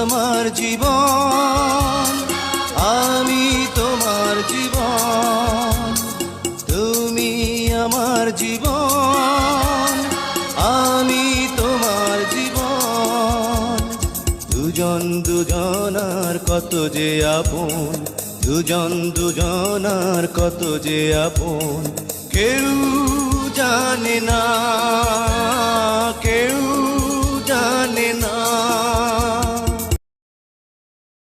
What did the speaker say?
আমার জীবন, আমি তোমার জীবন, তুমি আমার জীবন, আমি তোমার জীবন। দুজন দুজনার কত যে আপন, দুজন দুজনার কত যে আপন, কেউ জানে না, কেউ জানে না।